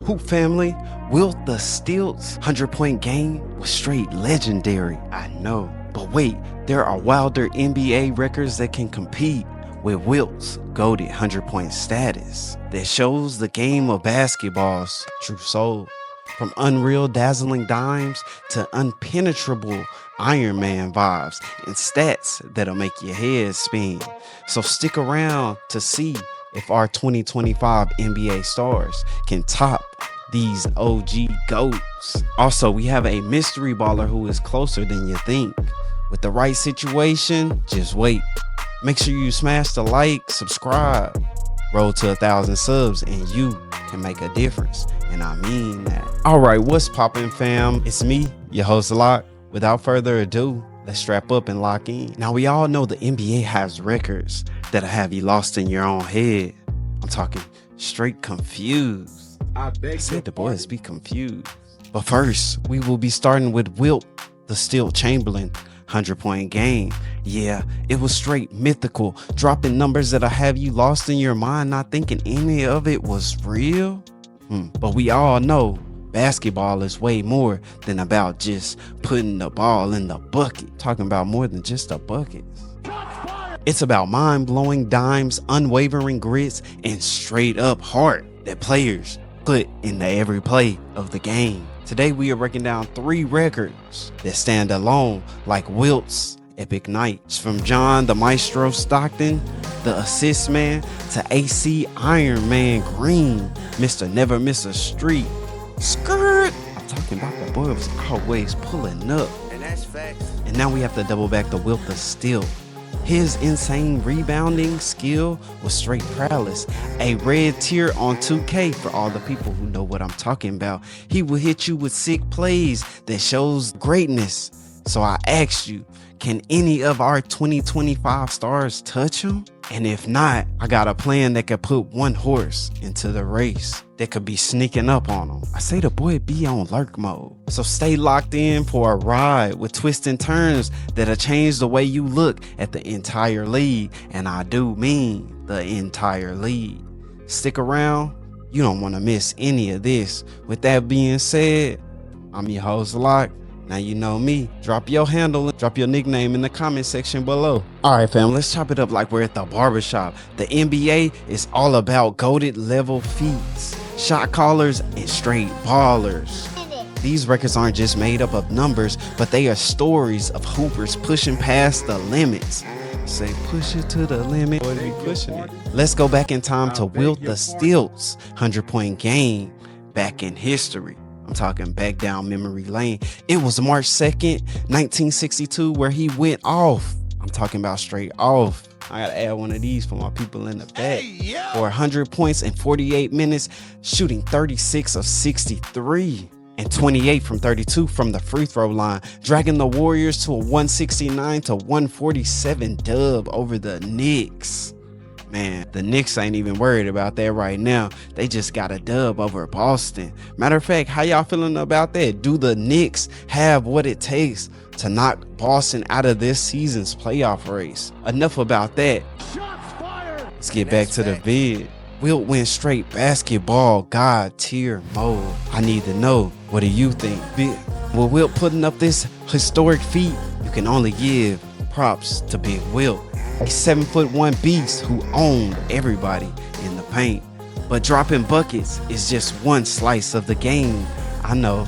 Hoop family, Wilt the Stilts 100-point game was straight legendary, I know. But wait, there are wilder NBA records that can compete with Wilt's goated 100-point status that shows the game of basketball's true soul. From unreal dazzling dimes to unpenetrable Iron Man vibes and stats that'll make your head spin. So stick around to see if our 2025 NBA stars can top these OG GOATs. Also, we have a mystery baller who is closer than you think. With the right situation, just wait. Make sure you smash the like, subscribe, roll to 1,000 subs, and you can make a difference. And I mean that. All right, what's poppin', fam? It's me, your host, Lock. Without further ado, let's strap up and lock in. Now, we all know the NBA has records that'll have you lost in your own head. I'm talking straight confused. I said the boys be confused. But first, we will be starting with Wilt the Stilt Chamberlain 100-point game. Yeah, it was straight mythical, dropping numbers that'll have you lost in your mind, not thinking any of it was real. But we all know basketball is way more than about just putting the ball in the bucket. Talking about more than just a bucket. It's about mind-blowing dimes, unwavering grits, and straight up heart that players put into every play of the game. Today we are breaking down 3 records that stand alone like Wilt's epic nights. From John the Maestro Stockton, the assist man, to AC Iron Man Green, Mr. Never Miss a Street. Skirt! I'm talking about the boy was always pulling up. And that's facts. And now we have to double back to Wilt the Stilt. His insane rebounding skill was straight prowess. A red tier on 2K for all the people who know what I'm talking about. He will hit you with sick plays that shows greatness. So I asked you, can any of our 2025 stars touch him? And if not, I got a plan that could put one horse into the race that could be sneaking up on him. I say the boy be on lurk mode. So stay locked in for a ride with twists and turns that'll change the way you look at the entire league. And I do mean the entire league. Stick around. You don't want to miss any of this. With that being said, I'm your host, Lock. Now you know me. Drop your handle, drop your nickname in the comment section below. All right, fam, let's chop it up like we're at the barbershop. The NBA is all about goated level feats, shot callers, and straight ballers. These records aren't just made up of numbers, but they are stories of hoopers pushing past the limits. Say push it to the limit, or they pushing it. Let's go back in time to Wilt the Stilt's 100-point game back in history. I'm talking back down memory lane. It was March 2nd, 1962, where he went off. I'm talking about straight off. I gotta add one of these for my people in the back. For 100 points in 48 minutes, shooting 36 of 63 and 28 from 32 from the free throw line, dragging the Warriors to a 169 to 147 dub over the Knicks. Man, the Knicks ain't even worried about that right now. They just got a dub over Boston. Matter of fact, how y'all feeling about that? Do the Knicks have what it takes to knock Boston out of this season's playoff race? Enough about that. Let's get back to the vid. Wilt went straight basketball god tier mode. I need to know, what do you think? With Wilt putting up this historic feat, you can only give props to Big Wilt. A 7'1" beast who owned everybody in the paint. But dropping buckets is just one slice of the game. I know.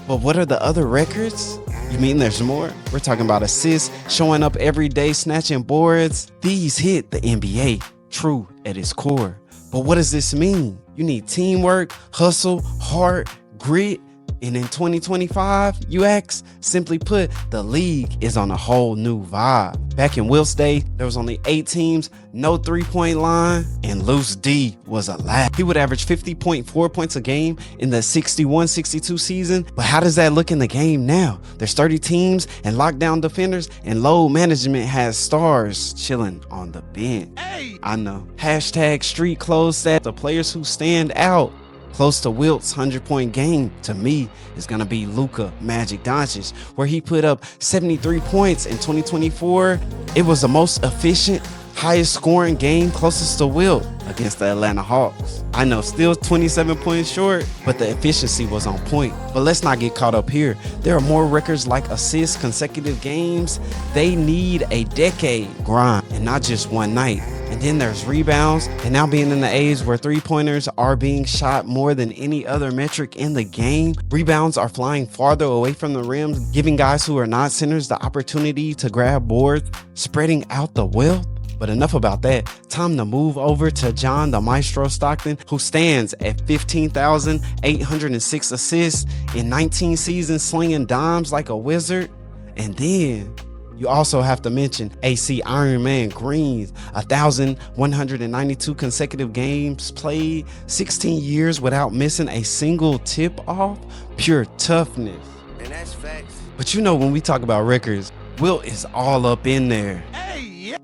But what are the other records? You mean there's more? We're talking about assists, showing up every day, snatching boards. These hit the NBA, true at its core. But what does this mean? You need teamwork, hustle, heart, grit. And in 2025, you ask, simply put, the league is on a whole new vibe. Back in Wilt's day, there was only 8 teams, no 3-point line, and Loose D was alive. He would average 50.4 points a game in the 61-62 season. But how does that look in the game now? There's 30 teams and lockdown defenders, and load management has stars chilling on the bench. Hey! I know. Hashtag street clothes stats, the players who stand out. Close to Wilt's 100-point game, to me, is going to be Luka Magic Doncic, where he put up 73 points in 2024. It was the most efficient highest scoring game closest to Wilt against the Atlanta Hawks. I know, still 27 points short, but the efficiency was on point. But let's not get caught up here. There are more records like assists, consecutive games. They need a decade grind and not just one night. And then there's rebounds, and now being in the age where three-pointers are being shot more than any other metric in the game, rebounds are flying farther away from the rim, giving guys who are not centers the opportunity to grab boards, spreading out the wealth. But enough about that. Time to move over to John the Maestro Stockton, who stands at 15,806 assists in 19 seasons, slinging dimes like a wizard. And then you also have to mention AC Iron Man Green's 1,192 consecutive games played, 16 years without missing a single tip-off. Pure toughness. And that's facts. But you know, when we talk about records, Wilt is all up in there.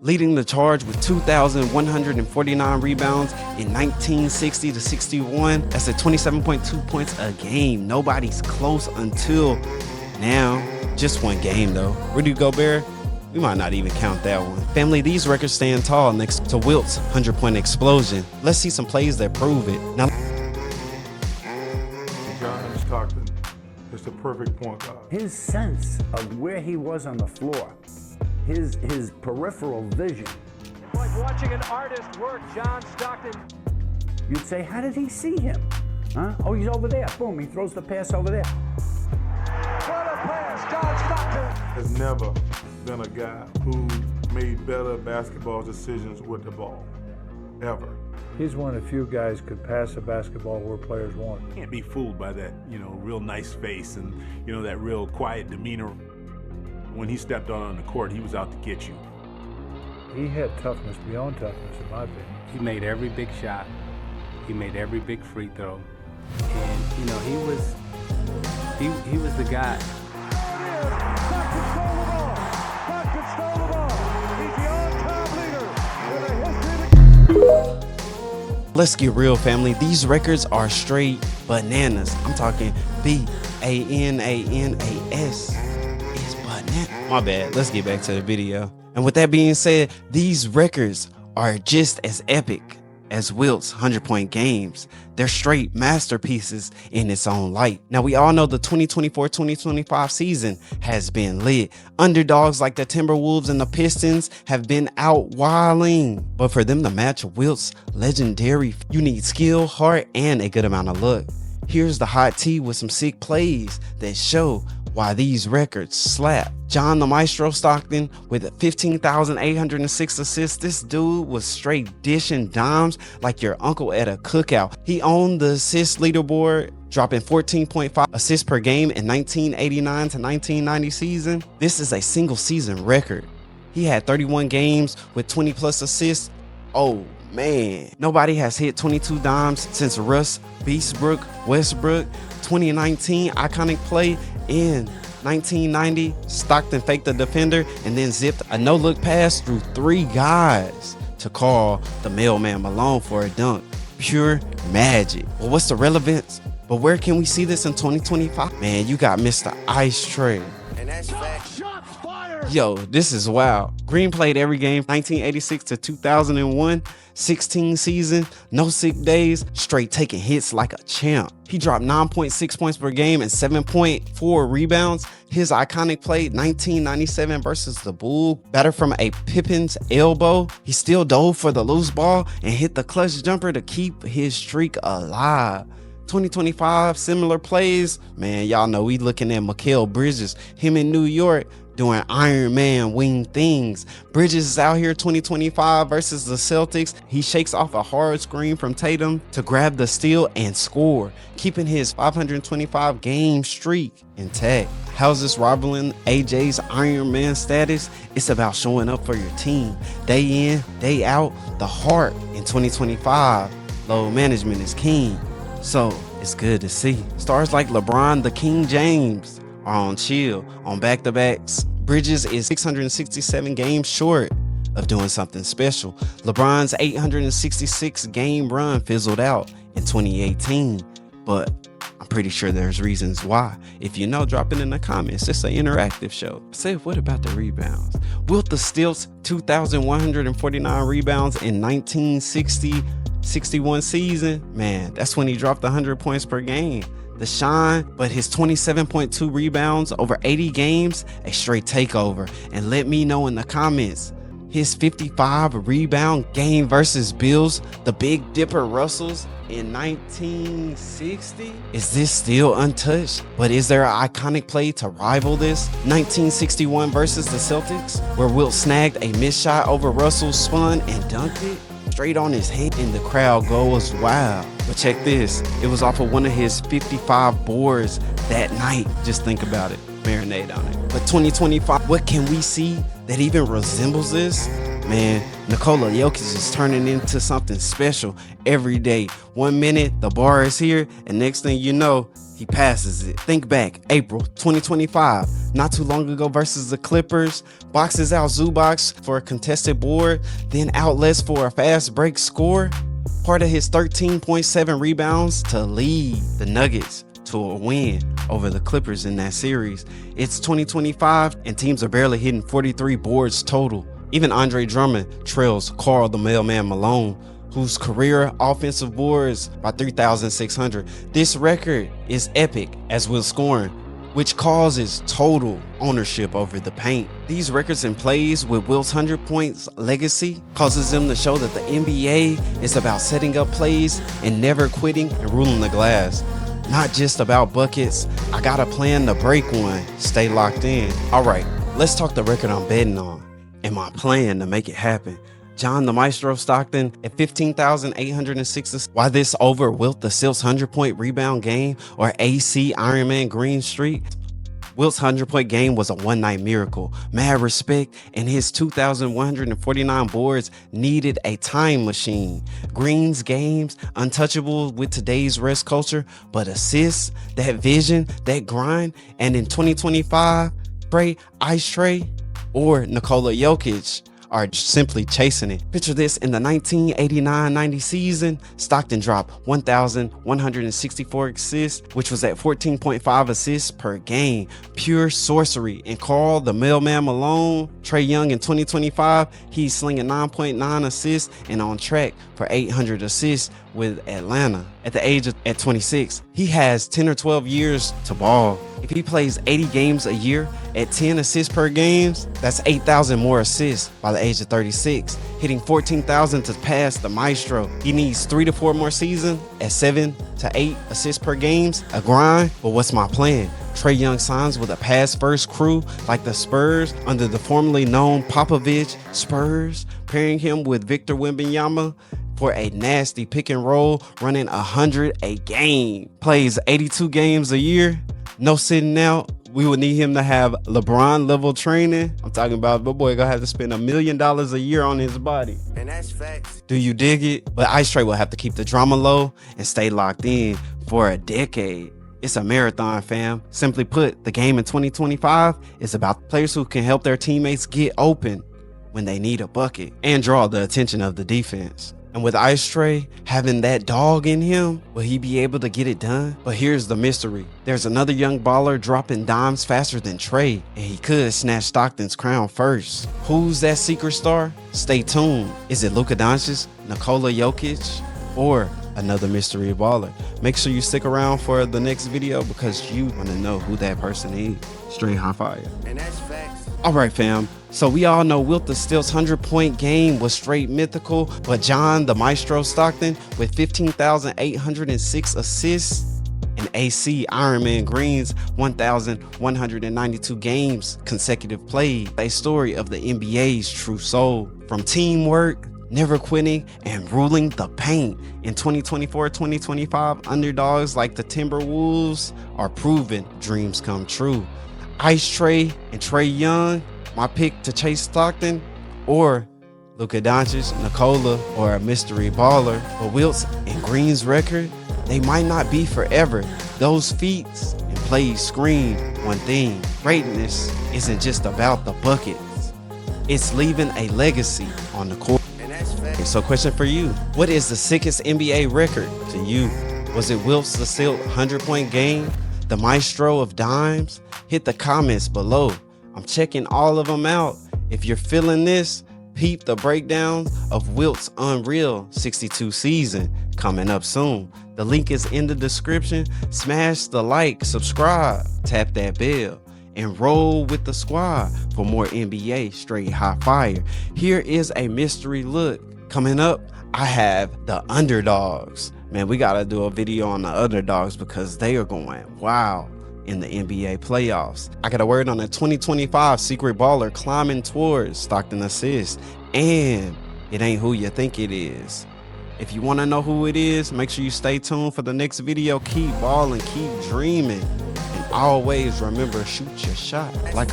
Leading the charge with 2,149 rebounds in 1960 to 61. That's at 27.2 points a game. Nobody's close until now. Just one game though. Rudy Gobert, we might not even count that one. Family, these records stand tall next to Wilt's 100-point explosion. Let's see some plays that prove it. Now, John Stockton is the perfect point guard. His sense of where he was on the floor, his peripheral vision. Like watching an artist work, John Stockton. You'd say, how did he see him? Huh? Oh, he's over there. Boom, he throws the pass over there. What a pass, John Stockton. Has never been a guy who made better basketball decisions with the ball, ever. He's one of the few guys could pass a basketball where players want. Can't be fooled by that, real nice face and, that real quiet demeanor. When he stepped on the court, he was out to get you. He had toughness beyond toughness, in my opinion. He made every big shot. He made every big free throw. And, he was the guy. let's get real, family. These records are straight bananas. I'm talking B-A-N-A-N-A-S. It's banana. My bad. Let's get back to the video. And with that being said, these records are just as epic as Wilt's 100-point games. They're straight masterpieces in its own light. Now, we all know the 2024-2025 season has been lit. Underdogs like the Timberwolves and the Pistons have been out wilding. But for them to match Wilt's legendary, you need skill, heart, and a good amount of luck. Here's the hot tea with some sick plays that show why these records slap. John the Maestro Stockton with 15,806 assists. This dude was straight dishing dimes like your uncle at a cookout. He owned the assist leaderboard, dropping 14.5 assists per game in 1989 to 1990 season. This is a single season record. He had 31 games with 20 plus assists. Oh man, nobody has hit 22 dimes since Russ Westbrook. 2019 iconic play in 1990, Stockton faked the defender and then zipped a no-look pass through 3 guys to call the mailman Malone for a dunk. Pure magic. Well, what's the relevance? But where can we see this in 2025? Man, you got Mr. Ice Tray. And that's facts. Yo, this is wild. Green played every game 1986 to 2001, 16 season, no sick days, straight taking hits like a champ. He dropped 9.6 points per game and 7.4 rebounds. His iconic play 1997 versus the Bulls, batter from a Pippen's elbow. He still dove for the loose ball and hit the clutch jumper to keep his streak alive. 2025, similar plays. Man, y'all know we looking at Mikal Bridges, him in New York, doing Iron Man wing things. Bridges is out here 2025 versus the Celtics. He shakes off a hard screen from Tatum to grab the steal and score, keeping his 525 game streak intact. How's this rivaling AJ's Iron Man status? It's about showing up for your team. Day in, day out, the heart in 2025. Load management is king. So it's good to see. Stars like LeBron, the King James, are on chill, on back-to-backs. Bridges is 667 games short of doing something special. LeBron's 866 game run fizzled out in 2018, but I'm pretty sure there's reasons why. If you know, drop it in the comments. It's an interactive show. Say, what about the rebounds? Wilt the Steel's 2,149 rebounds in 1960-61 season? Man, that's when he dropped 100 points per game. The shine, but his 27.2 rebounds over 80 games, a straight takeover. And let me know in the comments, his 55 rebound game versus Bills, the Big Dipper Russells in 1960? Is this still untouched? But is there an iconic play to rival this? 1961 versus the Celtics, where Wilt snagged a missed shot over Russell, spun and dunked it straight on his head, and the crowd goes wild. But check this, it was off of one of his 55 boards that night. Just think about it, marinate on it. But 2025, what can we see that even resembles this? Man, Nikola Jokic is turning into something special every day. 1 minute, the bar is here, and next thing you know, he passes it. Think back, April 2025, not too long ago versus the Clippers, boxes out Zubac for a contested board, then outlets for a fast break score. Part of his 13.7 rebounds to lead the Nuggets to a win over the Clippers in that series. It's 2025 and teams are barely hitting 43 boards total. Even Andre Drummond trails Karl the Mailman Malone, whose career offensive boards by 3,600. This record is epic as with scoring, which causes total ownership over the paint. These records and plays with Wilt's 100 points legacy causes them to show that the NBA is about setting up plays and never quitting and ruling the glass. Not just about buckets. I got a plan to break one. Stay locked in. All right, let's talk the record I'm betting on and my plan to make it happen. John the Maestro Stockton at 15,806. Why this over Wilt the Steel's 100-point rebound game or AC Ironman Green Street? Wilt's 100-point game was a one-night miracle. Mad respect, and his 2,149 boards needed a time machine. Green's games, untouchable with today's rest culture, but assists, that vision, that grind, and in 2025, Ice Tray or Nikola Jokic are simply chasing it. Picture this, in the 1989-90 season, Stockton dropped 1,164 assists, which was at 14.5 assists per game. Pure sorcery. And Karl the Mailman Malone, Trae Young in 2025, he's slinging 9.9 assists and on track for 800 assists with Atlanta. At the age of 26, he has 10 or 12 years to ball. If he plays 80 games a year at 10 assists per game, that's 8,000 more assists by the age of 36, hitting 14,000 to pass the Maestro. He needs 3 to 4 more seasons at 7 to 8 assists per game, a grind. But what's my plan? Trae Young signs with a pass-first crew like the Spurs under the formerly known Popovich Spurs, pairing him with Victor Wembanyama for a nasty pick and roll, running 100 a game. Plays 82 games a year, no sitting out. We would need him to have LeBron level training. I'm talking about my boy gonna have to spend $1 million a year on his body. And that's facts. Do you dig it? But Ice Tray will have to keep the drama low and stay locked in for a decade. It's a marathon, fam. Simply put, the game in 2025 is about players who can help their teammates get open when they need a bucket and draw the attention of the defense. And with Ice Tray having that dog in him, will he be able to get it done? But here's the mystery. There's another young baller dropping dimes faster than Trae, and he could snatch Stockton's crown first. Who's that secret star? Stay tuned. Is it Luka Doncic, Nikola Jokic, or another mystery baller? Make sure you stick around for the next video because you want to know who that person is. Straight high fire. And that's facts. All right, fam. So we all know Wilt the Steel's 100-point game was straight mythical, but John the Maestro Stockton with 15,806 assists and AC Ironman Green's 1,192 games consecutive played, a story of the NBA's true soul. From teamwork, never quitting, and ruling the paint. In 2024-2025, underdogs like the Timberwolves are proving dreams come true. Ice Tray and Trae Young, my pick to chase Stockton, or Luka Doncic, Nikola, or a mystery baller. But Wilt's and Green's record, they might not be forever. Those feats and plays scream one thing. Greatness isn't just about the buckets. It's leaving a legacy on the court. And that's facts. So question for you, what is the sickest NBA record to you? Was it Wilt's the Silt 100-point game? The maestro of dimes? Hit the comments below. I'm checking all of them out. If you're feeling this, peep the breakdown of Wilt's Unreal 62 season coming up soon. The link is in the description. Smash the like, subscribe, tap that bell, and roll with the squad for more NBA straight hot fire. Here is a mystery look. Coming up, I have the underdogs. Man, we gotta do a video on the underdogs because they are going wow in the NBA playoffs. I got a word on the 2025 secret baller climbing towards Stockton Assist, and it ain't who you think it is. If you want to know who it is, make sure you stay tuned for the next video. Keep balling, keep dreaming, and always remember, shoot your shot like a